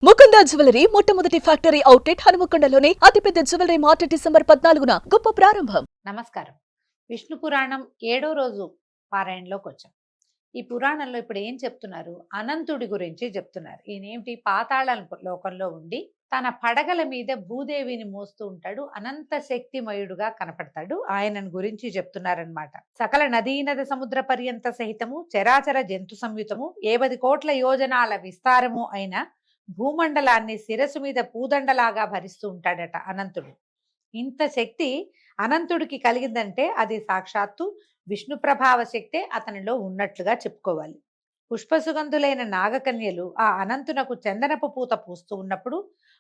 Mukunda jewellery మొట్టమొదటి factory outlet హనుమకొండలోనే అతిపెద్ద jewellery mart December 14న గొప్ప ప్రారంభం. నమస్కారం. విష్ణు పురాణం 7వ రోజు పారాయణలోకి వచ్చాం. ఈ పురాణంలో ఇప్పుడు ఏం చెప్తున్నారు? అనంతుడి గురించి చెప్తున్నారు. ఈయనేమిటి, పాతాళ లోకంలో ఉండి తన పడగల మీద భూదేవిని మోస్తూ ఉంటాడు. అనంత శక్తిమయుడుగా కనపడతాడు. ఆయనను గురించి చెప్తున్నారనమాట. సకల నదీనద సముద్ర పర్యంత సహితము చరాచర జంతు సంయుతము 70 కోట్ల యోజనాల విస్తారము అయిన భూమండలాన్ని శిరస్సు మీద పూదండలాగా భరిస్తూ ఉంటాడట అనంతుడు. ఇంత శక్తి అనంతుడికి కలిగిందంటే అది సాక్షాత్తు విష్ణు ప్రభావ శక్తే అతనిలో ఉన్నట్లుగా చెప్పుకోవాలి. పుష్పసుగంధులైన నాగకన్యలు ఆ అనంతునకు చందనపు పూత పూస్తూ ఉన్నప్పుడు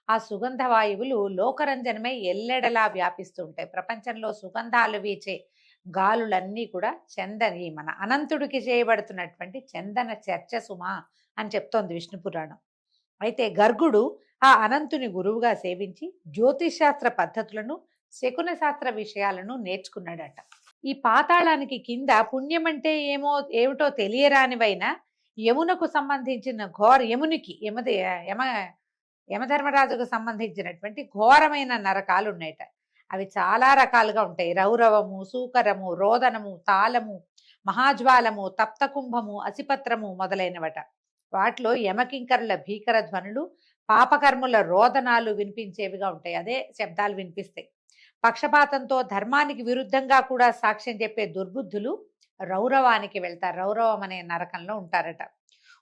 ఆ సుగంధ వాయువులు లోకరంజనమై ఎల్లెడలా వ్యాపిస్తూ ఉంటాయి. ప్రపంచంలో సుగంధాలు వీచే గాలులన్నీ కూడా చందని మన అనంతుడికి చేయబడుతున్నటువంటి చందన చర్చ సుమా అని చెప్తోంది విష్ణు పురాణం. అయితే గర్గుడు ఆ అనంతుని గురువుగా సేవించి జ్యోతిషాస్త్ర పద్ధతులను శకున శాస్త్ర విషయాలను నేర్చుకున్నాడట. ఈ పాతాళానికి కింద పుణ్యం అంటే ఏమిటో తెలియరానివైన యమునకు సంబంధించిన యమునికి యమధర్మరాజుకు సంబంధించినటువంటి ఘోరమైన నరకాలు ఉన్నాయట. అవి చాలా రకాలుగా ఉంటాయి. రౌరవము, సూకరము, రోదనము, తాళము, మహాజ్వాలము, తప్తకుంభము, అసిపత్రము మొదలైనవట. వాటిలో యమకింకరుల భీకర ధ్వనులు, పాపకర్ముల రోదనాలు వినిపించేవిగా ఉంటాయి. అదే శబ్దాలు వినిపిస్తాయి. పక్షపాతంతో ధర్మానికి విరుద్ధంగా కూడా సాక్ష్యం చెప్పే దుర్బుద్ధులు రౌరవానికి వెళ్తారు. రౌరవం అనే నరకంలో ఉంటారట.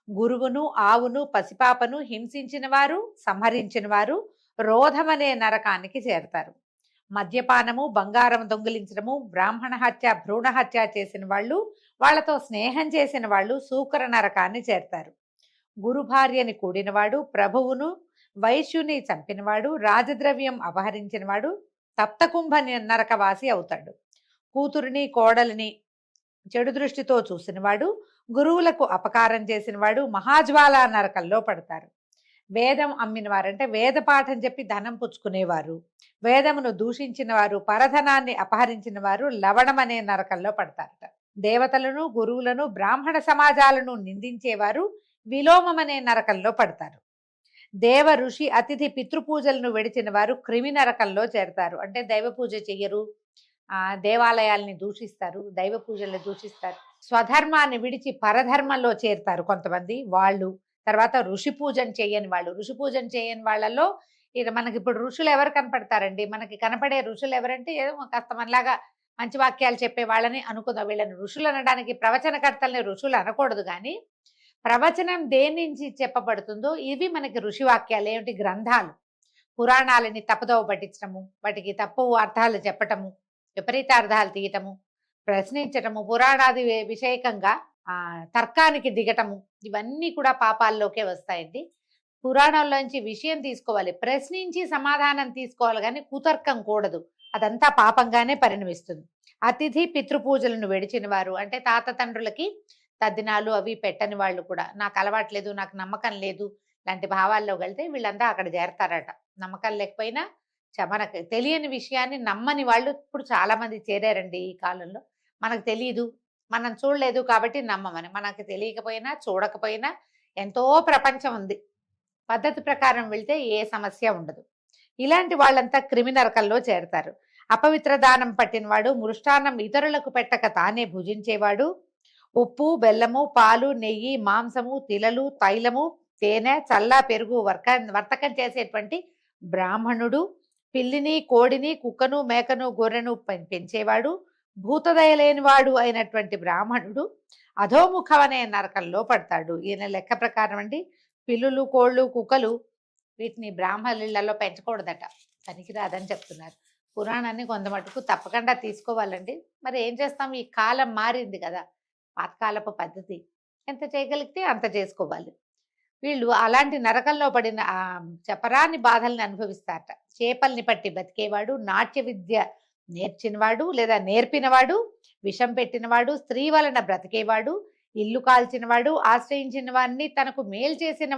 గురువును, ఆవును, పసిపాపను హింసించిన వారు, సంహరించిన వారు రోధమనే నరకానికి చేరతారు. మద్యపానము, బంగారం దొంగిలించడము, బ్రాహ్మణ హత్య, భ్రూణ హత్య చేసిన వాళ్ళు, వాళ్లతో స్నేహం చేసిన వాళ్ళు సూకర నరకాన్ని చేరతారు. గురు భార్యని కూడినవాడు, ప్రభువును వైశ్యుని చంపినవాడు, రాజద్రవ్యం అపహరించినవాడు తప్తకుంభ నరకవాసి అవుతాడు. కూతురిని, కోడలిని చెడు దృష్టితో చూసినవాడు, గురువులకు అపకారం చేసినవాడు మహాజ్వాల నరకంలో పడతారు. వేదం అమ్మినవారంటే వేద పాఠం చెప్పి ధనం పుచ్చుకునేవారు, వేదమును దూషించిన వారు, పరధనాన్ని అపహరించిన వారు లవణమనే నరకంలో పడతారట. దేవతలను, గురువులను, బ్రాహ్మణ సమాజాలను నిందించేవారు విలోమమనే నరకంలో పడతారు. దేవ, ఋషి, అతిథి, పితృపూజలను విడిచిన వారు క్రిమి నరకంలో చేరతారు. అంటే దైవ పూజ చెయ్యరు, దేవాలయాల్ని దూషిస్తారు, దైవ పూజల్ని దూషిస్తారు. స్వధర్మాన్ని విడిచి పరధర్మంలో చేరుతారు కొంతమంది వాళ్ళు. తర్వాత ఋషి పూజను చేయని వాళ్ళు. ఋషి పూజను చేయని వాళ్ళలో ఇక మనకి ఇప్పుడు ఋషులు ఎవరు కనపడతారండి? మనకి కనపడే ఋషులు ఎవరంటే ఏదో కాస్త మనలాగా మంచి వాక్యాలు చెప్పే వాళ్ళని అనుకుందాం. వీళ్ళని ఋషులు అనడానికి ప్రవచనకర్తల్ని ఋషులు అనకూడదు. కానీ ప్రవచనం దేని నుంచి చెప్పబడుతుందో ఇవి మనకి ఋషి వాక్యాలు. ఏమిటి? గ్రంథాలు, పురాణాలని తప్పుదోవ పట్టించడము, వాటికి తప్పు అర్థాలు చెప్పటము, విపరీత అర్థాలు తీయటము, ప్రశ్నించటము, పురాణాది విషయకంగా తర్కానికి దిగటము, ఇవన్నీ కూడా పాపాల్లోకే వస్తాయండి. పురాణాల్లోంచి విషయం తీసుకోవాలి, ప్రశ్నించి సమాధానం తీసుకోవాలి, కానీ కుతర్కం కూడదు. అదంతా పాపంగానే పరిణమిస్తుంది. అతిథి, పితృపూజలను విడిచిన వారు అంటే తాత తండ్రులకి తద్దినాలు అవి పెట్టని వాళ్ళు కూడా, నాకు అలవాట్లేదు, నాకు నమ్మకం లేదు లాంటి భావాల్లో వెళ్తే వీళ్ళంతా అక్కడ చేరతారట. నమ్మకం లేకపోయినా మనకు తెలియని విషయాన్ని నమ్మని వాళ్ళు ఇప్పుడు చాలా మంది చేరారండి ఈ కాలంలో. మనకు తెలియదు, మనం చూడలేదు కాబట్టి నమ్మమని. మనకు తెలియకపోయినా చూడకపోయినా ఎంతో ప్రపంచం ఉంది. పద్ధతి ప్రకారం వెళ్తే ఏ సమస్య ఉండదు. ఇలాంటి వాళ్ళంతా క్రిమి నరకంలో చేరతారు. అపవిత్ర దానం పట్టినవాడు, మృష్టాన్నం ఇతరులకు పెట్టక తానే భుజించేవాడు, ఉప్పు, బెల్లము, పాలు, నెయ్యి, మాంసము, తిలలు, తైలము, తేనె, చల్ల పెరుగు వర్తకం చేసేటువంటి బ్రాహ్మణుడు, పిల్లిని, కోడిని, కుక్కను, మేకను, గొర్రెను పెంచేవాడు, భూతదయలేనివాడు అయినటువంటి బ్రాహ్మణుడు అధోముఖం అనే నరకంలో పడతాడు. ఈయన లెక్క ప్రకారం అండి, పిల్లులు, కోళ్ళు, కుక్కలు వీటిని బ్రాహ్మణులలో పెంచకూడదట, పనికిరాదని చెప్తున్నారు. పురాణాన్ని కొంత మటుకు తప్పకుండా తీసుకోవాలండి. మరి ఏం చేస్తాం, ఈ కాలం మారింది కదా, పాతకాలపు పద్ధతి. ఎంత చేయగలిగితే అంత చేసుకోవాలి. వీళ్ళు అలాంటి నరకంలో పడిన చెప్పరాని బాధల్ని అనుభవిస్తారట. చేపల్ని పట్టి బతికేవాడు, నాట్య విద్య నేర్చినవాడు లేదా నేర్పినవాడు, విషం పెట్టినవాడు, స్త్రీ వలన బ్రతికేవాడు, ఇల్లు కాల్చినవాడు, ఆశ్రయించిన వారిని, తనకు మేలు చేసిన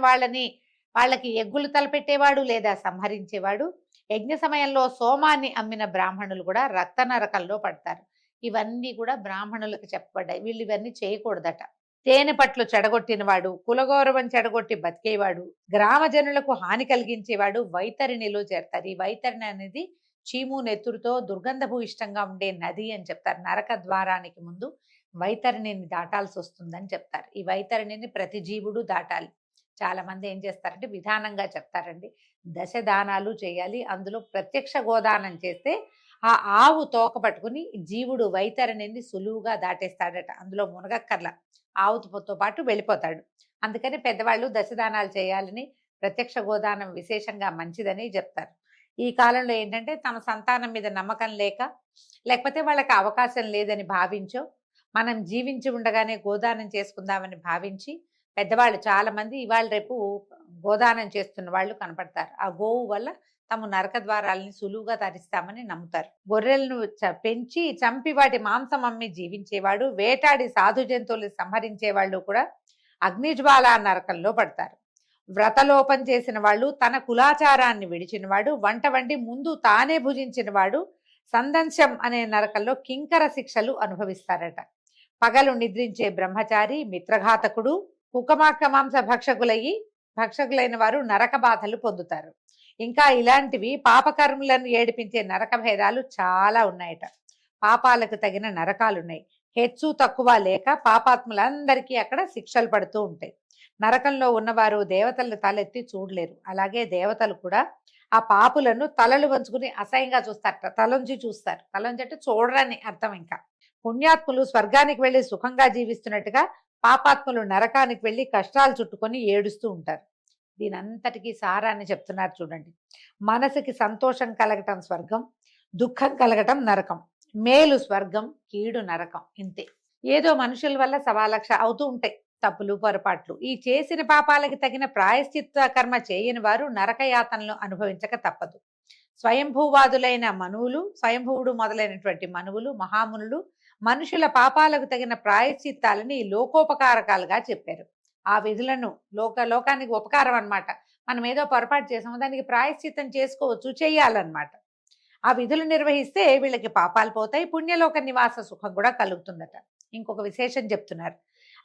వాళ్ళకి ఎగ్గులు తలపెట్టేవాడు లేదా సంహరించేవాడు, యజ్ఞ సమయంలో సోమాన్ని అమ్మిన బ్రాహ్మణులు కూడా రక్త నరకంలో పడతారు. ఇవన్నీ కూడా బ్రాహ్మణులకు చెప్పబడ్డాయి. వీళ్ళు ఇవన్నీ చేయకూడదట. తేనె పట్లు చెడగొట్టినవాడు, కులగౌరవం చెడగొట్టి బతికేవాడు, గ్రామ జనులకు హాని కలిగించేవాడు వైతరిణిలో చేరతారు. ఈ వైతరిణి అనేది చీము నెత్తురుతో దుర్గంధభూయిష్టంగా ఉండే నది అని చెప్తారు. నరక ద్వారానికి ముందు వైతరిణిని దాటాల్సి వస్తుందని చెప్తారు. ఈ వైతరిణిని ప్రతి జీవుడు దాటాలి. చాలా మంది ఏం చేస్తారంటే విధానంగా చెప్తారండి. దశ దానాలు చేయాలి, అందులో ప్రత్యక్ష గోదానం చేస్తే ఆ ఆవు తోక పట్టుకుని జీవుడు వైతరిణిని సులువుగా దాటేస్తాడట. అందులో మునగక్కర్ల, ఆవుతో పాటు వెళ్ళిపోతాడు. అందుకని పెద్దవాళ్ళు దశదానాలు చేయాలని, ప్రత్యక్ష గోదానం విశేషంగా మంచిదని చెప్తారు. ఈ కాలంలో ఏంటంటే తమ సంతానం మీద నమ్మకం లేకపోతే వాళ్ళకి అవకాశం లేదని భావించో, మనం జీవించి ఉండగానే గోదానం చేసుకుందామని భావించి పెద్దవాళ్ళు చాలా మంది ఇవాళ రేపు గోదానం చేస్తున్న వాళ్ళు కనపడతారు. ఆ గోవు వల్ల తమ నరక ద్వారాలని సులువుగా తరిస్తామని నమ్ముతారు. గొర్రెలను పెంచి చంపి వాటి మాంసం అమ్మి జీవించేవాడు, వేటాడి సాధు జంతువులు సంహరించేవాళ్ళు కూడా అగ్నిజ్వాల నరకంలో పడతారు. వ్రతలోపం చేసిన వాళ్ళు, తన కులాచారాన్ని విడిచిన వాడు, వంట వండి ముందు తానే భుజించిన వాడు సందంశం అనే నరకంలో కింకర శిక్షలు అనుభవిస్తారట. పగలు నిద్రించే బ్రహ్మచారి, మిత్రఘాతకుడు, కుకమాక మాంస భక్షకులైన వారు నరక బాధలు పొందుతారు. ఇంకా ఇలాంటివి పాపకర్మలను ఏడిపించే నరక భేదాలు చాలా ఉన్నాయట. పాపాలకు తగిన నరకాలున్నాయి. హెచ్చు తక్కువ లేక పాపాత్ములందరికీ అక్కడ శిక్షలు పడుతూ ఉంటాయి. నరకంలో ఉన్నవారు దేవతలను తలెత్తి చూడలేరు. అలాగే దేవతలు కూడా ఆ పాపులను తలలు వంచుకుని అసహ్యంగా చూస్తారట. తలంచి చూస్తారు. తలంచి అంటే చూడరని అర్థం. ఇంకా పుణ్యాత్ములు స్వర్గానికి వెళ్ళి సుఖంగా జీవిస్తున్నట్టుగా పాపాత్ములు నరకానికి వెళ్ళి కష్టాలు చుట్టుకొని ఏడుస్తూ ఉంటారు. దీనంతటికీ సారాన్ని చెప్తున్నారు చూడండి. మనసుకి సంతోషం కలగటం స్వర్గం, దుఃఖం కలగటం నరకం. మేలు స్వర్గం, కీడు నరకం. ఇంతే. ఏదో మనుషుల వల్ల 1,00,000 అవుతూ ఉంటాయి తప్పులు పొరపాట్లు. ఈ చేసిన పాపాలకి తగిన ప్రాయశ్చిత్త కర్మ చేయని వారు నరకయాతనలు అనుభవించక తప్పదు. స్వయంభూవాదులైన మనువులు, స్వయంభూవుడు మొదలైనటువంటి మనువులు, మహామునులు మనుషుల పాపాలకు తగిన ప్రాయశ్చిత్తాలని లోకోపకారకాలుగా చెప్పారు. ఆ విధులను లోకానికి ఉపకారం అన్నమాట. మనం ఏదో పొరపాటు చేసాము, దానికి ప్రాయశ్చిత్తం చేసుకోవచ్చు, చెయ్యాలన్నమాట. ఆ విధులు నిర్వహిస్తే వీళ్ళకి పాపాలు పోతాయి, పుణ్యలోక నివాస సుఖం కూడా కలుగుతుందట. ఇంకొక విశేషం చెప్తున్నారు.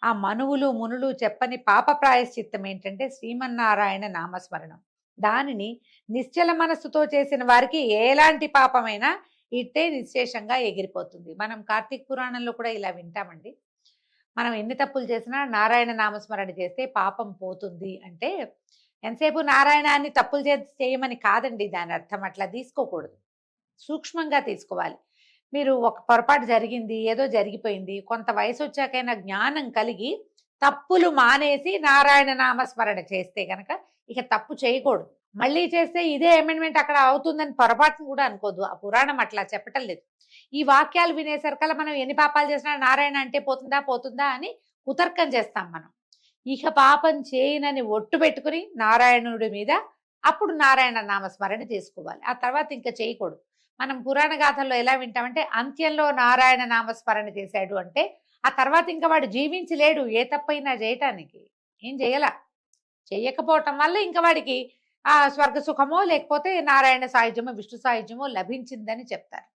ఆ మనువులు మునులు చెప్పని పాప ప్రాయశ్చిత్తం ఏంటంటే శ్రీమన్నారాయణ నామస్మరణం. దానిని నిశ్చల మనస్సుతో చేసిన వారికి ఎలాంటి పాపమైనా ఇట్టే నిశ్శేషంగా ఎగిరిపోతుంది. మనం కార్తీక పురాణంలో కూడా ఇలా వింటామండి. మనం ఎన్ని తప్పులు చేసినా నారాయణ నామస్మరణ చేస్తే పాపం పోతుంది అంటే ఎంతసేపు నారాయణాన్ని తప్పులు చేయమని కాదండి దాని అర్థం. అట్లా తీసుకోకూడదు, సూక్ష్మంగా తీసుకోవాలి. మీరు ఒక పొరపాటు జరిగింది, ఏదో జరిగిపోయింది, కొంత వయసు వచ్చాకైనా జ్ఞానం కలిగి తప్పులు మానేసి నారాయణ నామస్మరణ చేస్తే గనక ఇక తప్పు చేయకూడదు. మళ్ళీ చేస్తే ఇదే అమెండ్మెంట్ అక్కడ అవుతుందని పొరపాటును కూడా అనుకోదు. ఆ పురాణం అట్లా చెప్పటం లేదు. ఈ వాక్యాలు వినేసరికల్లా మనం ఎన్ని పాపాలు చేసినా నారాయణ అంటే పోతుందా అని కుతర్కం చేస్తాం మనం. ఇక పాపం చేయనని ఒట్టు పెట్టుకుని నారాయణుడి మీద అప్పుడు నారాయణ నామస్మరణ చేసుకోవాలి. ఆ తర్వాత ఇంకా చేయకూడదు. మనం పురాణ గాథల్లో ఎలా వింటామంటే అంత్యంలో నారాయణ నామస్మరణ చేశాడు అంటే ఆ తర్వాత ఇంకా వాడు జీవించలేడు ఏ తప్పైనా చేయటానికి. ఏం చేయకపోవటం వల్ల ఇంకా వాడికి ఆ స్వర్గ సుఖమో లేకపోతే నారాయణ సాయుధ్యమో విష్ణు సాయుధ్యమో లభించిందని చెప్తారు.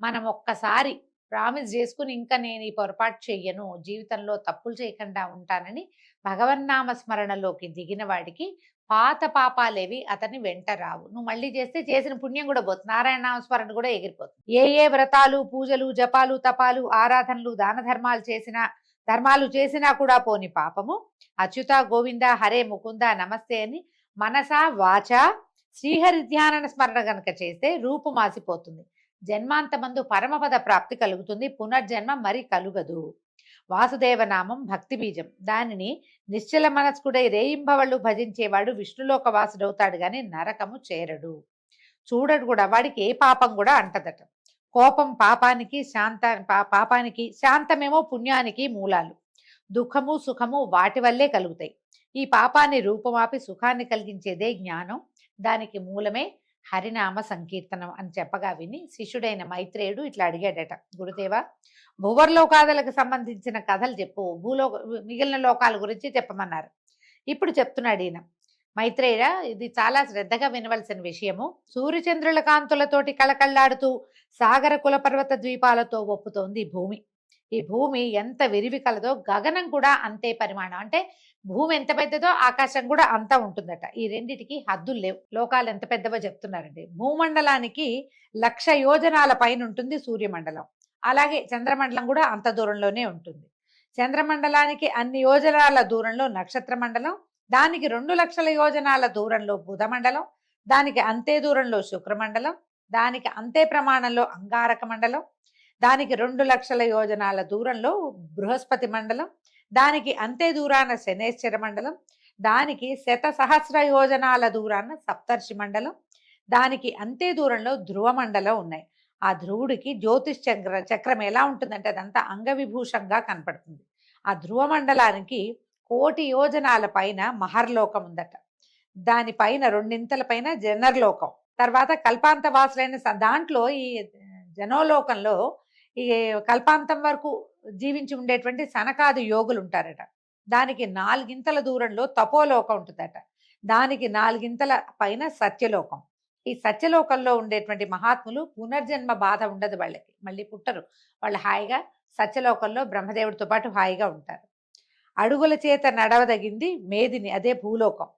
మనం ఒక్కసారి ప్రామిస్ చేసుకుని ఇంకా నేను ఈ పొరపాటు చెయ్యను, జీవితంలో తప్పులు చేయకుండా ఉంటానని భగవన్నామ స్మరణలోకి దిగిన వాడికి పాత పాపాలేవి అతని వెంట రావు. నువ్వు మళ్ళీ చేస్తే చేసిన పుణ్యం కూడా పోతుంది, నారాయణ నామస్మరణ కూడా ఎగిరిపోతుంది. ఏ వ్రతాలు, పూజలు, జపాలు, తపాలు, ఆరాధనలు, దాన ధర్మాలు చేసినా కూడా పోని పాపము అచ్యుత గోవింద హరే ముకుంద నమస్తే అని మనసా వాచ శ్రీహరి ధ్యాన స్మరణ గనక చేస్తే రూపు మాసిపోతుంది. జన్మాంతమందు పరమపద ప్రాప్తి కలుగుతుంది, పునర్జన్మ మరి కలుగదు. వాసుదేవ నామం భక్తి బీజం. దానిని నిశ్చల మనస్కుడై రేయింబవళ్ళు భజించేవాడు విష్ణులోక వాసుడవుతాడు గాని నరకము చేరడు, చూడడు కూడా. వాడికి ఏ పాపం కూడా అంటదట. కోపం పాపానికి, శాంతమేమో పుణ్యానికి మూలాలు. దుఃఖము సుఖము వాటి వల్లే కలుగుతాయి. ఈ పాపాన్ని రూపమాపి సుఖాన్ని కలిగించేదే జ్ఞానం. దానికి మూలమే హరినామ సంకీర్తనం అని చెప్పగా విని శిష్యుడైన మైత్రేయుడు ఇట్లా అడిగాడట, గురుదేవా భువర్లోకాదులకు సంబంధించిన కథలు చెప్పు, మిగిలిన లోకాల గురించి చెప్పమన్నారు. ఇప్పుడు చెప్తున్నాడు ఈయన. మైత్రేయ, ఇది చాలా శ్రద్ధగా వినవలసిన విషయము. సూర్యచంద్రుల కాంతులతోటి కళకళ్లాడుతూ సాగర కుల పర్వత ద్వీపాలతో ఒప్పుతోంది భూమి. ఈ భూమి ఎంత విరివి కలదో గగనం కూడా అంతే పరిమాణం. అంటే భూమి ఎంత పెద్దదో ఆకాశం కూడా అంత ఉంటుందట. ఈ రెండిటికి హద్దులు లేవు. లోకాలు ఎంత పెద్దవో చెప్తున్నారండి. భూమండలానికి 1,00,000 యోజనాల పైన ఉంటుంది సూర్యమండలం. అలాగే చంద్రమండలం కూడా అంత దూరంలోనే ఉంటుంది. చంద్రమండలానికి అన్ని యోజనాల దూరంలో నక్షత్ర మండలం, దానికి 2,00,000 యోజనాల దూరంలో బుధమండలం, దానికి అంతే దూరంలో శుక్రమండలం, దానికి అంతే ప్రమాణంలో అంగారక మండలం, దానికి 2,00,000 యోజనాల దూరంలో బృహస్పతి మండలం, దానికి అంతే దూరాన శనేశ్వర మండలం, దానికి 1,00,000 యోజనాల దూరాన సప్తర్షి మండలం, దానికి అంతే దూరంలో ధ్రువ మండలం ఉన్నాయి. ఆ ధ్రువుడికి జ్యోతిష్ చక్రం ఎలా ఉంటుందంటే అదంతా అంగవిభూషంగా కనపడుతుంది. ఆ ధ్రువ మండలానికి 1,00,000 యోజనాల పైన మహర్లోకం ఉందట. దానిపైన 2 పైన జనర్లోకం, తర్వాత కల్పాంత వాసులైన దాంట్లో ఈ జనోలోకంలో ఈ కల్పాంతం వరకు జీవించి ఉండేటువంటి సనకాది యోగులు ఉంటారట. దానికి 4 దూరంలో తపోలోకం ఉంటుందట. దానికి 4 పైన సత్యలోకం. ఈ సత్యలోకంలో ఉండేటువంటి మహాత్ములు పునర్జన్మ బాధ ఉండదు వాళ్ళకి, మళ్ళీ పుట్టరు. వాళ్ళు హాయిగా సత్యలోకంలో బ్రహ్మదేవుడితో పాటు హాయిగా ఉంటారు. అడుగుల చేత నడవదగింది మేదిని, అదే భూలోకం.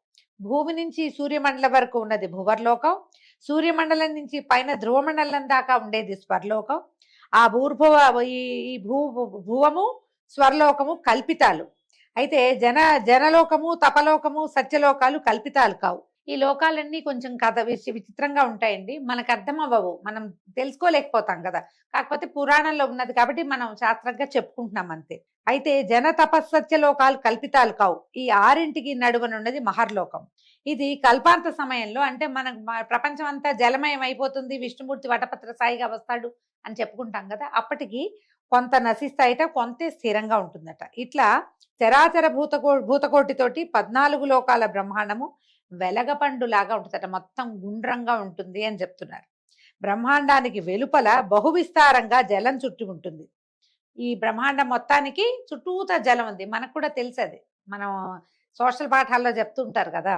భూమి నుంచి సూర్యమండలం వరకు ఉన్నది భువర్లోకం. సూర్యమండలం నుంచి పైన ధ్రువమండలం దాకా ఉండేది స్వర్లోకం. ఆ ఈ భువము స్వర్లోకము కల్పితాలు. అయితే జనలోకము, తపలోకము, సత్యలోకాలు కల్పితాలు కావు. ఈ లోకాలన్నీ కొంచెం విచిత్రంగా ఉంటాయండి. మనకు అర్థం అవ్వవు, మనం తెలుసుకోలేకపోతాం కదా. కాకపోతే పురాణంలో ఉన్నది కాబట్టి మనం శాస్త్రంగా చెప్పుకుంటున్నాం అంతే. అయితే జన తపస్సత్య లోకాలు కల్పితాలు కావు. ఈ 6ంటికి నడువనున్నది మహర్లోకం. ఇది కల్పాంత సమయంలో, అంటే ప్రపంచం అంతా జలమయం అయిపోతుంది, విష్ణుమూర్తి వటపత్ర సాయిగా వస్తాడు అని చెప్పుకుంటాం కదా. అప్పటికి కొంత నశిస్తాయిట, కొంత స్థిరంగా ఉంటుందట. ఇట్లా చరాచర భూతకోటితోటి 14 లోకాల బ్రహ్మాండము వెలగపండులాగా ఉంటుందట. మొత్తం గుండ్రంగా ఉంటుంది అని చెప్తున్నారు. బ్రహ్మాండానికి వెలుపల బహువిస్తారంగా జలం చుట్టి ఉంటుంది. ఈ బ్రహ్మాండం మొత్తానికి చుట్టూత జలం ఉంది. మనకు కూడా తెలుసు, అది మనం సోషల్ పాఠాల్లో చెప్తూ ఉంటారు కదా.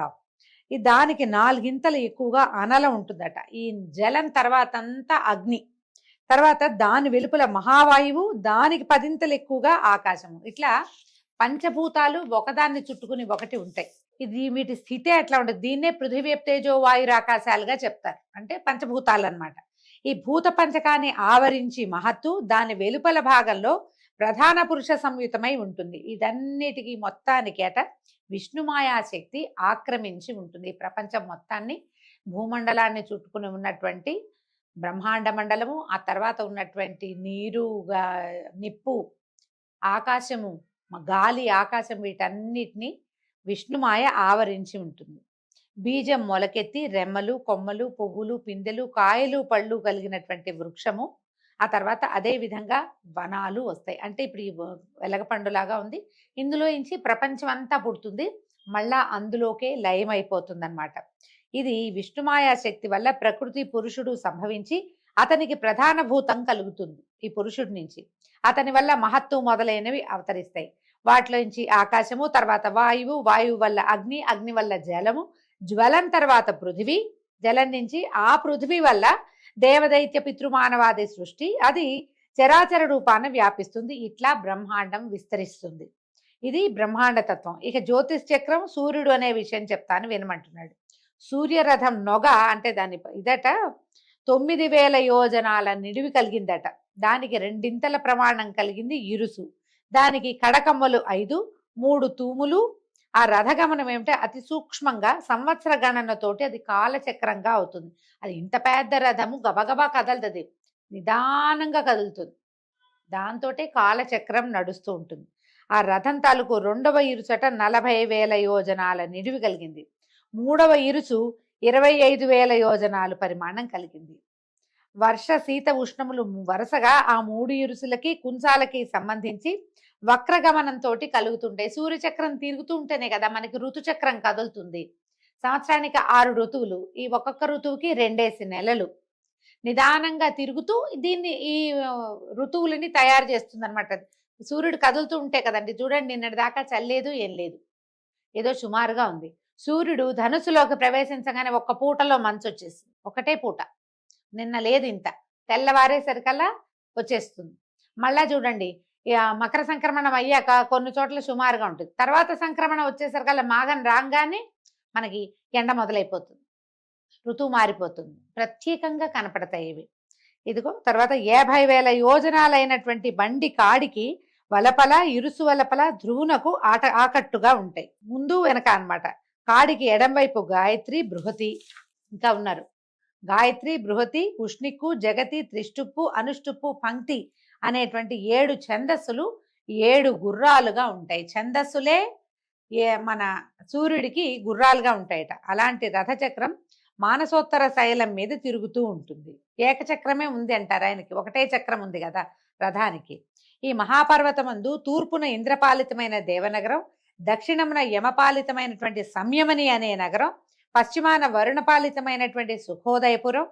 ఈ దానికి 4 ఎక్కువగా అనలం ఉంటుందట. ఈ జలం తర్వాత అంతా అగ్ని, తర్వాత దాని వెలుపల మహావాయువు, దానికి 10 ఎక్కువగా ఆకాశము. ఇట్లా పంచభూతాలు ఒకదాన్ని చుట్టుకుని ఒకటి ఉంటాయి. ఇది వీటి స్థితే అట్లా ఉంటుంది. దీన్నే పృథివీ తేజో వాయుర ఆకాశాలుగా చెప్తారు. అంటే పంచభూతాలు అన్నమాట. ఈ భూత పంచకాన్ని ఆవరించి మహత్తు దాని వెలుపల భాగంలో ప్రధాన పురుష సంయుతమై ఉంటుంది. ఇదన్నిటికీ మొత్తానికి అట విష్ణుమాయాశక్తి ఆక్రమించి ఉంటుంది. ఈ ప్రపంచం మొత్తాన్ని, భూమండలాన్ని చుట్టుకుని ఉన్నటువంటి బ్రహ్మాండ మండలము, ఆ తర్వాత ఉన్నటువంటి నీరు, నిప్పు, ఆకాశము, గాలి, ఆకాశం, వీటన్నిటినీ విష్ణుమాయ ఆవరించి ఉంటుంది. బీజం మొలకెత్తి రెమ్మలు, కొమ్మలు, పువ్వులు, పిందెలు, కాయలు, పళ్ళు కలిగినటువంటి వృక్షము. ఆ తర్వాత అదే విధంగా వనాలు వస్తాయి. అంటే ఇప్పుడు ఈ వెలగపండులాగా ఉంది, ఇందులో నుంచి ప్రపంచం అంతా పుడుతుంది, మళ్ళా అందులోకే లయమైపోతుంది అన్నమాట. ఇది విష్ణుమాయా శక్తి వల్ల ప్రకృతి పురుషుడు సంభవించి అతనికి ప్రధాన భూతం కలుగుతుంది. ఈ పురుషుడి నుంచి అతని వల్ల మహత్తు మొదలైనవి అవతరిస్తాయి. వాటిలోంచి ఆకాశము, తర్వాత వాయువు, వాయువు వల్ల అగ్ని, అగ్ని వల్ల జలము, జ్వలం తర్వాత పృథివీ, జలం నుంచి ఆ పృథివీ వల్ల దేవదైత్య పితృమానవాది సృష్టి, అది చరాచర రూపాన వ్యాపిస్తుంది. ఇట్లా బ్రహ్మాండం విస్తరిస్తుంది. ఇది బ్రహ్మాండ తత్వం. ఇక జ్యోతిష్ చక్రం సూర్యుడు అనే విషయం చెప్తాను వినమంటున్నాడు. సూర్యరథం నొగ అంటే దాని ఇదట 9,000 యోజనాల నిడివి కలిగిందట. దానికి 2 ప్రమాణం కలిగింది ఇరుసు. దానికి కడకమ్మలు 5, 3 తూములు. ఆ రథగమనం ఏమిటంటే అతి సూక్ష్మంగా సంవత్సర గణనతోటి అది కాలచక్రంగా అవుతుంది. అది ఇంత పెద్ద రథము గబగబా కదలదు, నిదానంగా కదులుతుంది. దాంతోటే కాలచక్రం నడుస్తూ ఉంటుంది. ఆ రథం తాలూకు 2వ ఇరుసట 40,000 యోజనాల నిడివి కలిగింది. 3వ ఇరుసు 25,000 యోజనాలు పరిమాణం కలిగింది. వర్ష శీత ఉష్ణములు వరుసగా ఆ 3 ఇరుసులకి కుంచాలకి సంబంధించి వక్రగమనంతో కలుగుతుంటాయి. సూర్యచక్రం తిరుగుతూ ఉంటేనే కదా మనకి ఋతుచక్రం కదులుతుంది. సంవత్సరానికి 6 ఋతువులు, ఈ ఒక్కొక్క ఋతువుకి 2 నెలలు నిదానంగా తిరుగుతూ దీన్ని ఈ ఋతువులని తయారు చేస్తుంది అనమాట. సూర్యుడు కదులుతూ ఉంటే కదండి, చూడండి నిన్నటి దాకా చల్లేదు, ఏం లేదు, ఏదో సుమారుగా ఉంది. సూర్యుడు ధనుసులోకి ప్రవేశించగానే ఒక్క పూటలో మంచు వచ్చేసింది, ఒకటే పూట. నిన్న లేదు, ఇంత తెల్లవారేసరికల్లా వచ్చేస్తుంది. మళ్ళా చూడండి ఇక మకర సంక్రమణం అయ్యాక కొన్ని చోట్ల సుమారుగా ఉంటుంది. తర్వాత సంక్రమణం వచ్చేసరికల్లా మాఘం రాగానే మనకి ఎండ మొదలైపోతుంది, ఋతువు మారిపోతుంది, ప్రత్యేకంగా కనపడతాయి ఇవి. ఇదిగో తర్వాత 50,000 యోజనాలైనటువంటి బండి కాడికి వలపల ఇరుసు వలపల ధ్రువునకు ఆకట్టుగా ఉంటాయి, ముందు వెనక అన్నమాట. కాడికి ఎడంవైపు గాయత్రి బృహతి ఇంకా ఉన్నారు. గాయత్రి బృహతి ఉష్ణిక్కు జగతి త్రిష్టుప్పు అనుష్టుప్పు పంక్తి అనేటువంటి 7 ఛందస్సులు 7 గుర్రాలుగా ఉంటాయి. ఛందస్సులే మన సూర్యుడికి గుర్రాలుగా ఉంటాయట. అలాంటి రథచక్రం మానసోత్తర శైలం మీద తిరుగుతూ ఉంటుంది. ఏకచక్రమే ఉంది అంటారు ఆయనకి, ఒకటే చక్రం ఉంది కదా రథానికి. ఈ మహాపర్వతమందు తూర్పున ఇంద్రపాలితమైన దేవనగరం, దక్షిణమున యమపాలితమైనటువంటి సంయమని అనే నగరం, పశ్చిమాన వరుణపాలితమైనటువంటి సుఖోదయపురం,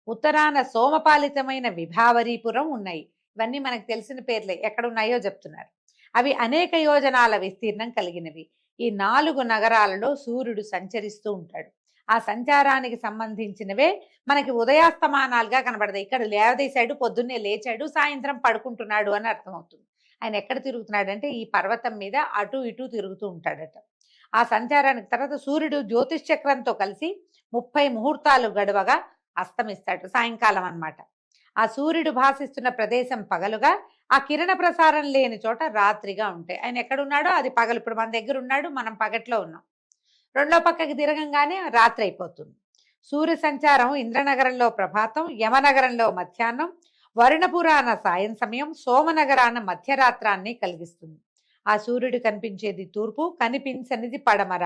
ఉత్తరాన సోమపాలితమైన విభావరీపురం ఉన్నాయి. ఇవన్నీ మనకు తెలిసిన పేర్లే, ఎక్కడున్నాయో చెప్తున్నారు. అవి అనేక యోజనాల విస్తీర్ణం కలిగినవి. ఈ 4 నగరాలలో సూర్యుడు సంచరిస్తూ ఉంటాడు. ఆ సంచారానికి సంబంధించినవే మనకి ఉదయాస్తమానాలుగా కనబడతాయి. ఇక్కడ లేవదీశాడు, పొద్దున్నే లేచాడు, సాయంత్రం పడుకుంటున్నాడు అని అర్థమవుతుంది. ఆయన ఎక్కడ తిరుగుతున్నాడు అంటే ఈ పర్వతం మీద అటు ఇటు తిరుగుతూ ఉంటాడట. ఆ సంచారానికి తర్వాత సూర్యుడు జ్యోతిష్ చక్రంతో కలిసి 30 ముహూర్తాలు గడవగా అస్తమిస్తాడు, సాయంకాలం అన్నమాట. ఆ సూర్యుడు భాసిస్తున్న ప్రదేశం పగలుగా, ఆ కిరణ ప్రసారం లేని చోట రాత్రిగా ఉంటాయి. ఆయన ఎక్కడున్నాడో అది పగలు. ఇప్పుడు మన దగ్గర ఉన్నాడు, మనం పగట్లో ఉన్నాం. రెండో పక్కకి తిరగంగానే రాత్రి అయిపోతుంది. సూర్య సంచారం ఇంద్రనగరంలో ప్రభాతం, యమనగరంలో మధ్యాహ్నం, వరుణపురాన సాయం సమయం, సోమనగరాన మధ్యరాత్రాన్ని కలిగిస్తుంది. ఆ సూర్యుడు కనిపించేది తూర్పు, కనిపించనిది పడమర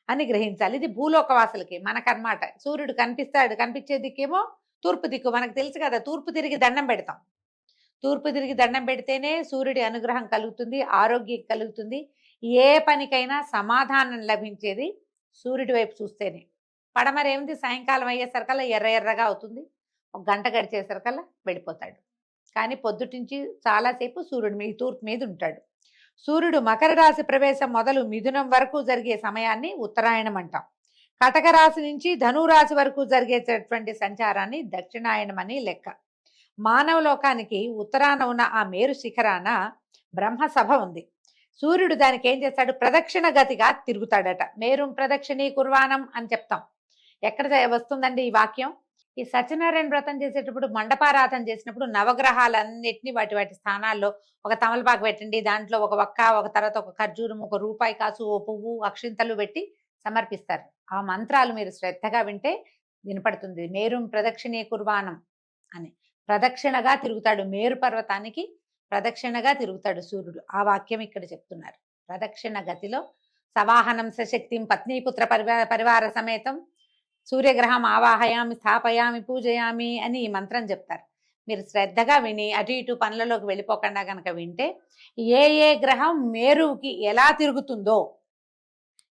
అని గ్రహించాలి. ఇది భూలోకవాసులకి, మనకన్నమాట. సూర్యుడు కనిపించే దిక్కేమో తూర్పు దిక్కు. మనకు తెలుసు కదా, తూర్పు తిరిగి దండం పెడతాం. తూర్పు తిరిగి దండం పెడితేనే సూర్యుడి అనుగ్రహం కలుగుతుంది, ఆరోగ్యం కలుగుతుంది. ఏ పనికైనా సమాధానం లభించేది సూర్యుడి వైపు చూస్తేనే. పడమరేమిటి, సాయంకాలం అయ్యేసరికల్లా ఎర్ర ఎర్రగా అవుతుంది, 1 గంట గడిచేసరికల్లా వెళ్ళిపోతాడు. కానీ పొద్దుటించి చాలాసేపు సూర్యుడు తూర్పు మీద ఉంటాడు. సూర్యుడు మకర రాశి ప్రవేశం మొదలు మిథునం వరకు జరిగే సమయాన్ని ఉత్తరాయణం అంటాం. కటక రాశి నుంచి ధనురాశి వరకు జరిగేటటువంటి సంచారాన్ని దక్షిణాయనం అని లెక్క. మానవ లోకానికి ఉత్తరాన ఉన్న ఆ మేరు శిఖరాన బ్రహ్మసభ ఉంది. సూర్యుడు దానికి ఏం చేస్తాడు, ప్రదక్షిణ గతిగా తిరుగుతాడట. మేరుం ప్రదక్షిణీ కుర్వాణం అని చెప్తాం. ఎక్కడ వస్తుందండి ఈ వాక్యం? ఈ సత్యనారాయణ వ్రతం చేసేటప్పుడు, మండపారాధన చేసినప్పుడు నవగ్రహాలన్నిటినీ వాటి వాటి స్థానాల్లో ఒక తమలపాకు పెట్టండి, దాంట్లో ఒక వక్క, ఒక తర్వాత ఒక ఖర్జూరం, ఒక రూపాయి కాసు, ఓ పువ్వు, అక్షింతలు పెట్టి సమర్పిస్తారు. ఆ మంత్రాలు మీరు శ్రద్ధగా వింటే వినపడుతుంది. మేరుం ప్రదక్షిణీ కుర్వాణం అని. ప్రదక్షిణగా తిరుగుతాడు, మేరు పర్వతానికి ప్రదక్షిణగా తిరుగుతాడు సూర్యుడు. ఆ వాక్యం ఇక్కడ చెప్తున్నారు. ప్రదక్షిణ గతిలో సవాహనం సశక్తిం పత్నీపుత్ర పరివార సమేతం సూర్యగ్రహం ఆవాహయామి స్థాపయామి పూజయామి అని ఈ మంత్రం చెప్తారు. మీరు శ్రద్ధగా విని అటు ఇటు పనులలోకి వెళ్ళిపోకుండా కనుక వింటే ఏ ఏ గ్రహం మేరుకి ఎలా తిరుగుతుందో,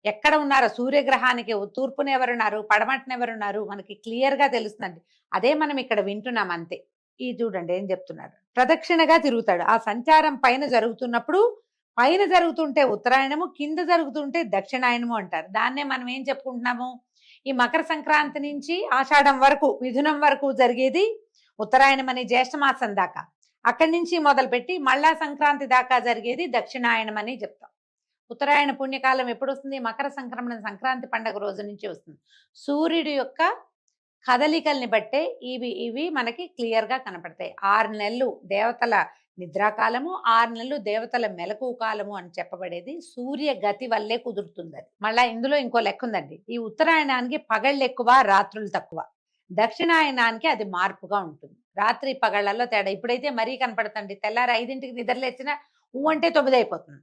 ఎక్కడ ఉన్నారో, సూర్యగ్రహానికి తూర్పున ఎవరున్నారు, పడమటిన ఎవరున్నారు మనకి క్లియర్గా తెలుస్తుందండి. అదే మనం ఇక్కడ వింటున్నాం అంతే. ఈ చూడండి ఏం చెప్తున్నారు. ప్రదక్షిణగా తిరుగుతాడు. ఆ సంచారం పైన జరుగుతున్నప్పుడు, పైన జరుగుతుంటే ఉత్తరాయణము, కింద జరుగుతుంటే దక్షిణాయనము అంటారు. దాన్నే మనం ఏం చెప్పుకుంటున్నాము, ఈ మకర సంక్రాంతి నుంచి ఆషాఢం వరకు, మిథునం వరకు జరిగేది ఉత్తరాయణం అని, జ్యేష్ఠమాసం దాకా. అక్కడి నుంచి మొదలుపెట్టి మళ్ళా సంక్రాంతి దాకా జరిగేది దక్షిణాయనం అని చెప్తాం. ఉత్తరాయణ పుణ్యకాలం ఎప్పుడు వస్తుంది? మకర సంక్రమణ, సంక్రాంతి పండగ రోజు నుంచి వస్తుంది. సూర్యుడి యొక్క కదలికల్ని బట్టే ఇవి మనకి క్లియర్గా కనపడతాయి. 6 నెలలు దేవతల నిద్రాకాలము, 6 నెలలు దేవతల మెలకు కాలము అని చెప్పబడేది సూర్య గతి వల్లే కుదురుతుంది. అది మళ్ళా ఇందులో ఇంకో లెక్క ఉందండి. ఈ ఉత్తరాయణానికి పగళ్ళు ఎక్కువ, రాత్రులు తక్కువ. దక్షిణాయనానికి అది మార్పుగా ఉంటుంది. రాత్రి పగళ్లలో తేడా. ఇప్పుడైతే మరీ కనపడుతుంది. తెల్లారి 5ంటికి నిద్రలేచిన అంటే 9 అయిపోతుంది.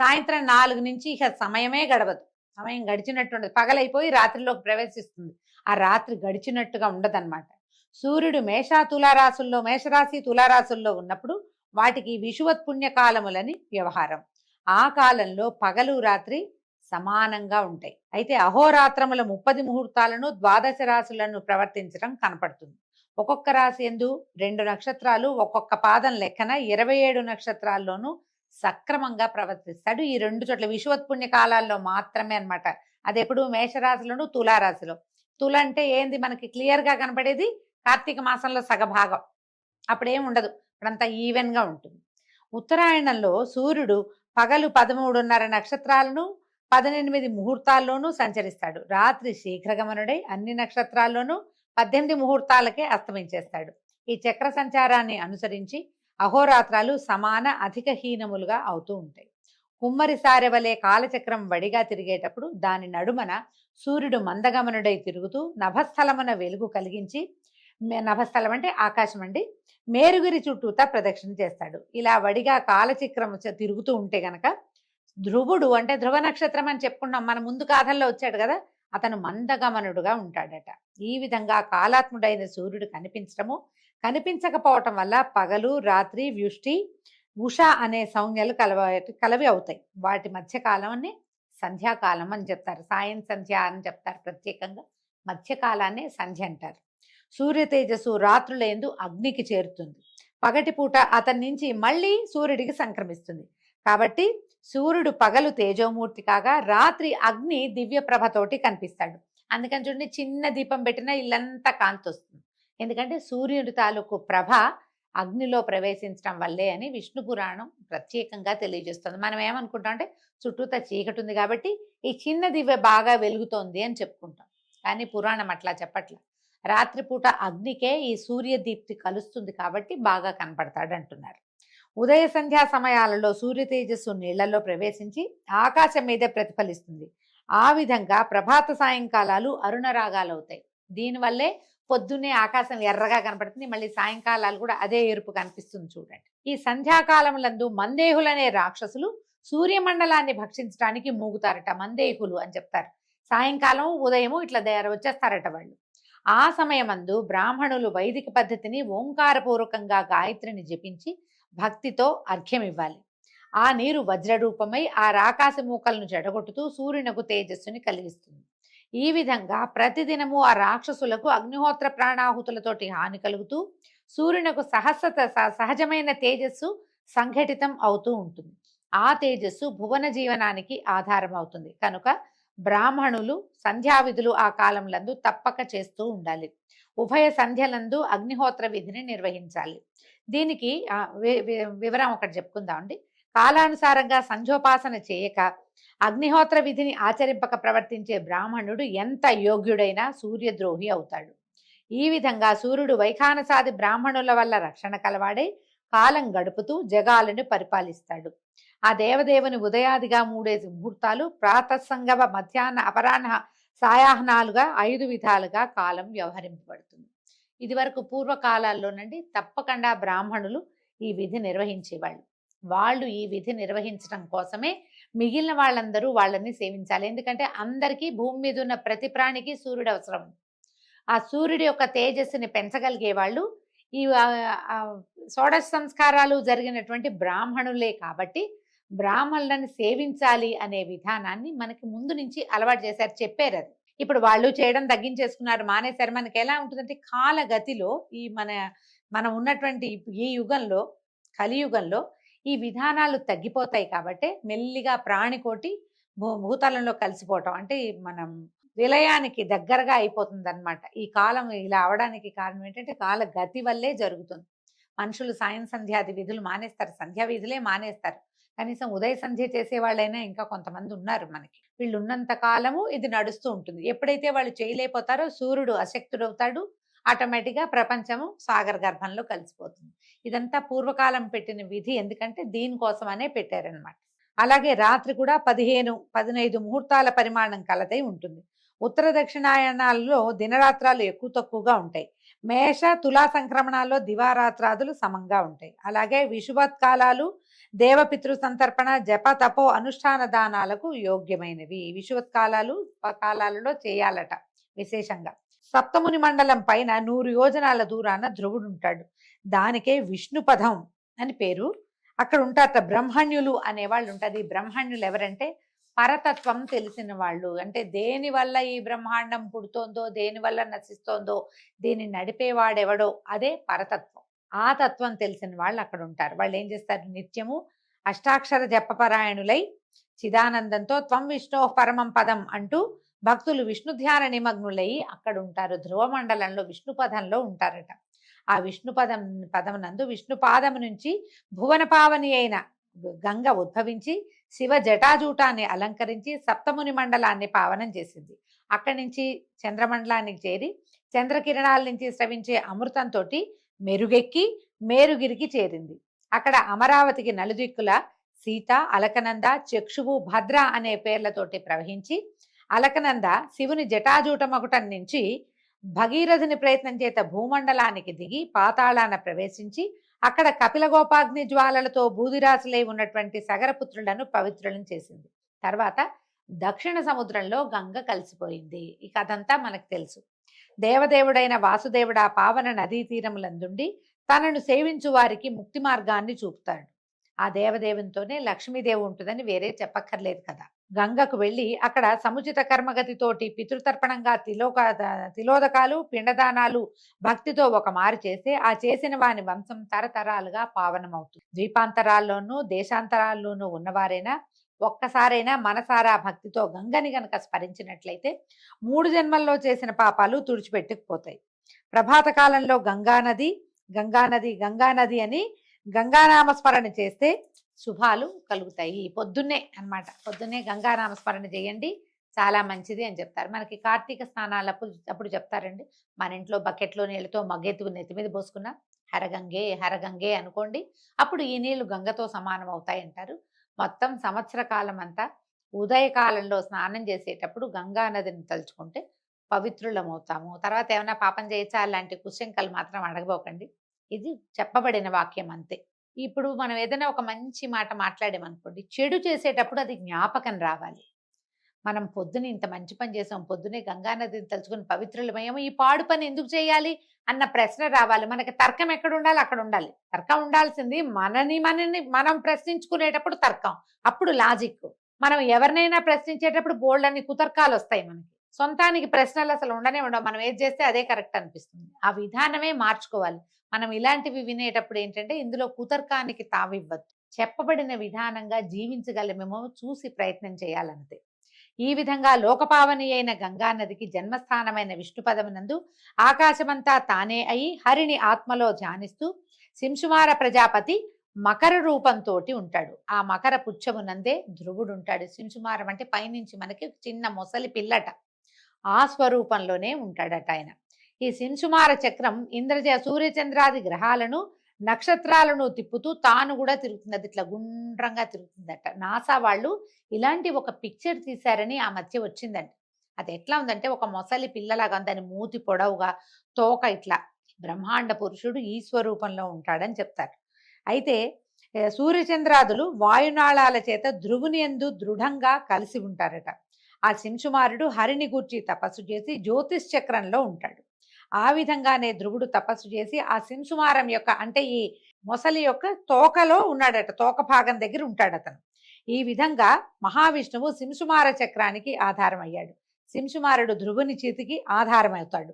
సాయంత్రం 4 నుంచి ఇక సమయమే గడవదు. సమయం గడిచినట్టు ఉండదు. పగలైపోయి రాత్రిలోకి ప్రవేశిస్తుంది. ఆ రాత్రి గడిచినట్టుగా ఉండదన్నమాట. సూర్యుడు మేషరాశి తులారాశుల్లో ఉన్నప్పుడు వాటికి విషువత్ పుణ్యకాలములని వ్యవహారం. ఆ కాలంలో పగలు రాత్రి సమానంగా ఉంటాయి. అయితే అహోరాత్రముల 30 ముహూర్తాలను 12 రాశులను ప్రవర్తించడం కనపడుతుంది. ఒక్కొక్క రాశి ఎందు 2 నక్షత్రాలు, ఒక్కొక్క పాదం లెక్కన 27 నక్షత్రాల్లోనూ సక్రమంగా ప్రవర్తిస్తాడు. ఈ 2 చోట్ల విషువత్ పుణ్య కాలాల్లో మాత్రమే అన్నమాట. అది ఎప్పుడు మేషరాశిలోను, తులారాశిలో. తుల అంటే ఏంది మనకి క్లియర్గా కనపడేది కార్తీక మాసంలో సగభాగం. అప్పుడేం ఉండదు, అప్పుడంతా ఈవెన్గా ఉంటుంది. ఉత్తరాయణంలో సూర్యుడు పగలు 13:30 నక్షత్రాలను 18 ముహూర్తాల్లోనూ సంచరిస్తాడు. రాత్రి శీఘ్రగమనుడై అన్ని నక్షత్రాల్లోనూ 18 ముహూర్తాలకే అస్తమించేస్తాడు. ఈ చక్ర సంచారాన్ని అనుసరించి అహోరాత్రాలు సమాన అధిక హీనములుగా అవుతూ ఉంటాయి. కుమ్మరి సారె వలె కాలచక్రం వడిగా తిరిగేటప్పుడు దాని నడుమన సూర్యుడు మందగమనుడై తిరుగుతూ నభస్థలమున వెలుగు కలిగించి, నభస్థలం అంటే ఆకాశం అండి, మేరుగిరి చుట్టూతా ప్రదక్షిణ చేస్తాడు. ఇలా వడిగా కాలచక్రం తిరుగుతూ ఉంటే గనక ధ్రువుడు అంటే ధ్రువ నక్షత్రం అని చెప్పుకున్నాం, మన ముందు గాథల్లో వచ్చాడు కదా, అతను మందగమనుడుగా ఉంటాడట. ఈ విధంగా కాలాత్ముడైన సూర్యుడు కనిపించడము, కనిపించకపోవటం వల్ల పగలు రాత్రి వ్యుష్టి ఉష అనే సంజ్ఞలు కలవి అవుతాయి. వాటి మధ్య కాలాన్ని సంధ్యాకాలం అని చెప్తారు. సాయం సంధ్య అని చెప్తారు. ప్రత్యేకంగా మధ్యకాలాన్ని సంధ్య అంటారు. సూర్య తేజస్సు రాత్రులందు అగ్నికి చేరుతుంది. పగటిపూట అతని నుంచి మళ్ళీ సూర్యుడికి సంక్రమిస్తుంది. కాబట్టి సూర్యుడు పగలు తేజోమూర్తి కాగా రాత్రి అగ్ని దివ్య ప్రభతోటి కనిపిస్తాడు. అందుకని చూడండి, చిన్న దీపం పెట్టినా ఇల్లంతా కాంతి వస్తుంది. ఎందుకంటే సూర్యుడి తాలూకు ప్రభ అగ్నిలో ప్రవేశించడం వల్లే అని విష్ణు పురాణం ప్రత్యేకంగా తెలియజేస్తుంది. మనం ఏమనుకుంటాం అంటే చుట్టూతా చీకటి ఉంది కాబట్టి ఈ చిన్న దివ్య బాగా వెలుగుతోంది అని చెప్పుకుంటాం. కానీ పురాణం అట్లా చెప్పట్ల. రాత్రిపూట అగ్నికే ఈ సూర్య దీప్తి కలుస్తుంది కాబట్టి బాగా కనపడతాడు అంటున్నారు. ఉదయ సంధ్యా సమయాలలో సూర్య తేజస్సు నీళ్లలో ప్రవేశించి ఆకాశం మీదే ప్రతిఫలిస్తుంది. ఆ విధంగా ప్రభాత సాయంకాలాలు అరుణ రాగాలు అవుతాయి. దీనివల్లే పొద్దున్నే ఆకాశం ఎర్రగా కనపడుతుంది, మళ్ళీ సాయంకాలాలు కూడా అదే ఎరుపు కనిపిస్తుంది. చూడండి, ఈ సంధ్యాకాలములందు మందేహులనే రాక్షసులు సూర్యమండలాన్ని భక్షించడానికి మూగుతారట. మందేహులు అని చెప్తారు. సాయంకాలం ఉదయము ఇట్లా వచ్చేస్తారట వాళ్ళు. ఆ సమయమందు బ్రాహ్మణులు వైదిక పద్ధతిని ఓంకారపూర్వకంగా గాయత్రిని జపించి భక్తితో అర్ఘ్యం ఇవ్వాలి. ఆ నీరు వజ్రరూపమై ఆ రాకాసి మూకలను జడగొట్టుతూ సూర్యునకు తేజస్సుని కలిగిస్తుంది. ఈ విధంగా ప్రతిదినము ఆ రాక్షసులకు అగ్నిహోత్ర ప్రాణాహుతులతోటి హాని కలుగుతూ సూర్యునకు సహజమైన తేజస్సు సంఘటితం అవుతూ ఉంటుంది. ఆ తేజస్సు భువన జీవనానికి ఆధారం అవుతుంది. కనుక బ్రాహ్మణులు సంధ్యావిధులు ఆ కాలంలందు తప్పక చేస్తూ ఉండాలి. ఉభయ సంధ్యలందు అగ్నిహోత్ర విధిని నిర్వహించాలి. దీనికి వివరం ఒకటి చెప్పుకుందామండి. కాలానుసారంగా సంధ్యోపాసన చేయక అగ్నిహోత్ర విధిని ఆచరింపక ప్రవర్తించే బ్రాహ్మణుడు ఎంత యోగ్యుడైనా సూర్యద్రోహి అవుతాడు. ఈ విధంగా సూర్యుడు వైఖానసాది బ్రాహ్మణుల వల్ల రక్షణ కలవాడై కాలం గడుపుతూ జగాలను పరిపాలిస్తాడు. ఆ దేవదేవుని ఉదయాదిగా 3 ముహూర్తాలు, ప్రాతస్సంగమ, మధ్యాహ్న, అపరాహ్న, సాయాహ్నాలుగా 5 విధాలుగా కాలం వ్యవహరింపబడుతుంది. ఇది వరకు పూర్వకాలాల్లోనండి తప్పకుండా బ్రాహ్మణులు ఈ విధి నిర్వహించేవాళ్ళు. వాళ్ళు ఈ విధి నిర్వహించడం కోసమే మిగిలిన వాళ్ళందరూ వాళ్ళని సేవించాలి. ఎందుకంటే అందరికీ భూమి మీద ఉన్న ప్రతి ప్రాణికి సూర్యుడు అవసరం. ఆ సూర్యుడి యొక్క తేజస్సుని పెంచగలిగే వాళ్ళు ఈ షోడశ సంస్కారాలు జరిగినటువంటి బ్రాహ్మణులే. కాబట్టి బ్రాహ్మణులను సేవించాలి అనే విధానాన్ని మనకి ముందు నుంచి అలవాటు చేశారు, చెప్పారు. అది ఇప్పుడు వాళ్ళు చేయడం తగ్గించేసుకున్నారు, మానేశారు. మనకి ఎలా ఉంటుందంటే కాలగతిలో ఈ మనం ఉన్నటువంటి ఈ యుగంలో, కలియుగంలో ఈ విధానాలు తగ్గిపోతాయి. కాబట్టి మెల్లిగా ప్రాణికోటి భూతలంలో కలిసిపోవటం అంటే మనం విలయానికి దగ్గరగా అయిపోతుంది అనమాట. ఈ కాలం ఇలా అవడానికి కారణం ఏంటంటే కాలగతి వల్లే జరుగుతుంది. మనుషులు సాయం సంధ్యాది విధులు మానేస్తారు, సంధ్యా విధులే మానేస్తారు. కనీసం ఉదయ సంధ్య చేసే వాళ్ళైనా ఇంకా కొంతమంది ఉన్నారు మనకి. వీళ్ళు ఉన్నంత కాలము ఇది నడుస్తూ ఉంటుంది. ఎప్పుడైతే వాళ్ళు చేయలేకపోతారో సూర్యుడు అశక్తుడవుతాడు, ఆటోమేటిక్గా ప్రపంచము సాగర గర్భంలో కలిసిపోతుంది. ఇదంతా పూర్వకాలం పెట్టిన విధి, ఎందుకంటే దీనికోసమనే పెట్టారనమాట. అలాగే రాత్రి కూడా 15 ముహూర్తాల పరిమాణం కలదై ఉంటుంది. ఉత్తర దక్షిణాయనాల్లో దినరాత్రాలు ఎక్కువ తక్కువగా ఉంటాయి. మేష తులా సంక్రమణాల్లో దివారాత్రాదులు సమంగా ఉంటాయి. అలాగే విషువత్కాలాలు దేవపితృ సంతర్పణ, జప, తపో, అనుష్ఠాన దానాలకు యోగ్యమైనవి. కాలాలలో చేయాలట విశేషంగా. సప్తముని మండలం పైన 100 యోజనాల దూరాన ధ్రువుడు ఉంటాడు. దానికే విష్ణుపదం అని పేరు. అక్కడ ఉంటారట బ్రహ్మణ్యులు అనేవాళ్ళు ఉంటారు. ఈ బ్రహ్మణ్యులు ఎవరంటే పరతత్వం తెలిసిన వాళ్ళు. అంటే దేని వల్ల ఈ బ్రహ్మాండం పుడుతోందో, దేని వల్ల నశిస్తోందో, దీన్ని నడిపేవాడెవడో అదే పరతత్వం. ఆ తత్వం తెలిసిన వాళ్ళు అక్కడ ఉంటారు. వాళ్ళు ఏం చేస్తారు, నిత్యము అష్టాక్షర జపపరాయణులై చిదానందంతో త్వం విష్ణో పరమం పదం అంటూ భక్తులు విష్ణు ధ్యాన నిమగ్నులై అక్కడ ఉంటారు. ధ్రువ మండలంలో విష్ణు పదంలో ఉంటారట. ఆ విష్ణు పదమునందు విష్ణు పాదము నుంచి భువన పావని అయిన గంగ ఉద్భవించి శివ జటాజూటాన్ని అలంకరించి సప్తముని మండలాన్ని పావనం చేసింది. అక్కడి నుంచి చంద్రమండలానికి చేరి చంద్రకిరణాల నుంచి స్రవించే అమృతంతో మెరుగెక్కి మేరుగిరికి చేరింది. అక్కడ అమరావతికి నలుదిక్కుల సీత, అలకనంద, చక్షువు, భద్ర అనే పేర్లతోటి ప్రవహించి అలకనంద శివుని జటాజూటమగుటం నుంచి భగీరథుని ప్రయత్నం చేత భూమండలానికి దిగి పాతాళాన ప్రవేశించి అక్కడ కపిలగోపాగ్ని జ్వాలలతో బూదిరాశులై ఉన్నటువంటి సగరపుత్రులను పవిత్రులను చేసింది. తర్వాత దక్షిణ సముద్రంలో గంగ కలిసిపోయింది. ఈ కథంతా మనకు తెలుసు. దేవదేవుడైన వాసుదేవుడు ఆ పావన నదీ తీరములందుండి తనను సేవించు వారికి ముక్తి మార్గాన్ని చూపుతాడు. ఆ దేవదేవునితోనే లక్ష్మీదేవి ఉంటుందని వేరే చెప్పక్కర్లేదు కదా. గంగకు వెళ్ళి అక్కడ సముచిత కర్మగతితోటి పితృతర్పణంగా తిలోదకాలు, పిండదానాలు భక్తితో ఒక మారు చేస్తే ఆ చేసిన వాని వంశం తరతరాలుగా పావనమవుతుంది. ద్వీపాంతరాల్లోనూ దేశాంతరాల్లోనూ ఉన్నవారైనా ఒక్కసారైనా మనసారా భక్తితో గంగని గనక స్మరించినట్లయితే 3 జన్మల్లో చేసిన పాపాలు తుడిచిపెట్టుకుపోతాయి. ప్రభాత కాలంలో గంగానది గంగానది గంగానది అని గంగానామస్మరణ చేస్తే శుభాలు కలుగుతాయి. పొద్దున్నే అన్నమాట, పొద్దున్నే గంగానామస్మరణ చేయండి, చాలా మంచిది అని చెప్తారు. మనకి కార్తీక స్నానాలప్పుడు చెప్తారండి, మన ఇంట్లో బకెట్లో నీళ్ళతో మగ్గెత్తు నెత్తి మీద పోసుకున్నా హరగంగే హరగంగే అనుకోండి, అప్పుడు ఈ నీళ్లు గంగతో సమానం అవుతాయి అంటారు. మొత్తం సంవత్సర కాలం అంతా ఉదయకాలంలో స్నానం చేసేటప్పుడు గంగా నదిని తలుచుకుంటే పవిత్రులమవుతాము. తర్వాత ఏమైనా పాపం చేయొచ్చా అలాంటి కుశంకలు మాత్రం అడగబోకండి. ఇది చెప్పబడిన వాక్యం అంతే. ఇప్పుడు మనం ఏదైనా ఒక మంచి మాట మాట్లాడామనుకోండి, చెడు చేసేటప్పుడు అది జ్ఞాపకం రావాలి. మనం పొద్దున ఇంత మంచి పని చేసాం, పొద్దునే గంగానదిని తలుచుకుని పవిత్రులమయ్యాము, ఈ పాడు పని ఎందుకు చేయాలి అన్న ప్రశ్న రావాలి. మనకి తర్కం ఎక్కడ ఉండాలి అక్కడ ఉండాలి. తర్కం ఉండాల్సింది మనని మనం ప్రశ్నించుకునేటప్పుడు తర్కం, అప్పుడు లాజిక్. మనం ఎవరినైనా ప్రశ్నించేటప్పుడు బోల్డ్ అని కుతర్కాలు వస్తాయి. మనకి సొంతానికి ప్రశ్నలు అసలు ఉండనే ఉండవు. మనం ఏది చేస్తే అదే కరెక్ట్ అనిపిస్తుంది. ఆ విధానమే మార్చుకోవాలి. మనం ఇలాంటివి వినేటప్పుడు ఏంటంటే ఇందులో కుతర్కానికి తావివ్వద్దు. చెప్పబడిన విధానంగా జీవించగలమేమో చూసి ప్రయత్నం చేయాలంతే. ఈ విధంగా లోకపావని అయిన గంగానదికి జన్మస్థానమైన విష్ణుపదమునందు ఆకాశమంతా తానే అయి హరిని ఆత్మలో ధ్యానిస్తూ శింశుమార ప్రజాపతి మకర రూపంతో ఉంటాడు. ఆ మకర పుచ్చమునందే ధ్రువుడు ఉంటాడు. శింశుమారం అంటే పైనుంచి మనకి చిన్న మొసలి పిల్లట, ఆ స్వరూపంలోనే ఉంటాడట ఆయన. ఈ శింశుమార చక్రం సూర్యచంద్రాది గ్రహాలను నక్షత్రాలను తిప్పుతూ తాను కూడా తిరుగుతుంది. ఇట్లా గుండ్రంగా తిరుగుతుందట. నాసా వాళ్ళు ఇలాంటి ఒక పిక్చర్ తీశారని ఆ మధ్య వచ్చిందండి. అది ఎట్లా ఉందంటే ఒక మొసలి పిల్లలాగా, దాని మూతి పొడవుగా, తోక ఇట్లా. బ్రహ్మాండ పురుషుడు ఈ స్వరూపంలో ఉంటాడని చెప్తారు. అయితే సూర్యచంద్రాదులు వాయునాళాల చేత ధ్రువుని యందు దృఢంగా కలిసి ఉంటారట. ఆ శింశుమారుడు హరిని గూర్చి తపస్సు చేసి జ్యోతిష్ చక్రంలో ఉంటాడు. ఆ విధంగానే ధ్రువుడు తపస్సు చేసి ఆ శింశుమారం యొక్క అంటే ఈ మొసలి యొక్క తోకలో ఉన్నాడట, తోక భాగం దగ్గర ఉంటాడు అతను. ఈ విధంగా మహావిష్ణువు శింశుమార చక్రానికి ఆధారం అయ్యాడు. శింశుమారుడు ధ్రువుని చేతికి ఆధారం అవుతాడు.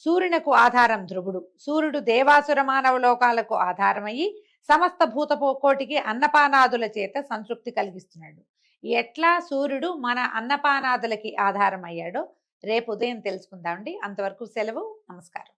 సూర్యునకు ఆధారం ధ్రువుడు. సూర్యుడు దేవాసుర మానవ లోకాలకు ఆధారమయ్యి సమస్త భూతకోటికి అన్నపానాదుల చేత సంతృప్తి కలిగిస్తున్నాడు. ఎట్లా సూర్యుడు మన అన్నపానాదులకి ఆధారం అయ్యాడో రేపు ఉదయం తెలుసుకుందామండి. అంతవరకు సెలవు. నమస్కారం.